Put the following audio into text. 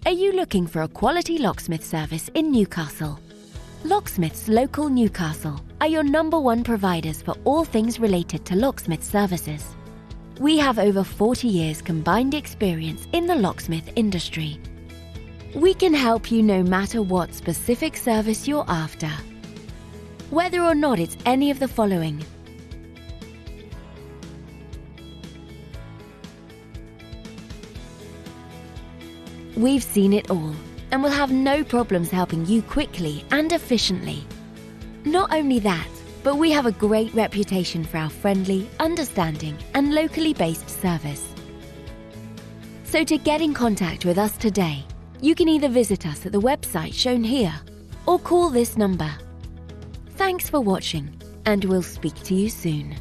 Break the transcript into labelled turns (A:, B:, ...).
A: Are you looking for a quality locksmith service in Newcastle? Locksmiths Local Newcastle are your #1 providers for all things related to locksmith services. We have over 40 years combined experience in the locksmith industry. We can help you no matter what specific service you're after. Whether or not it's any of the following: we've seen it all and will have no problems helping you quickly and efficiently. Not only that, but we have a great reputation for our friendly, understanding and locally based service. So to get in contact with us today, you can either visit us at the website shown here or call this number. Thanks for watching, and we'll speak to you soon.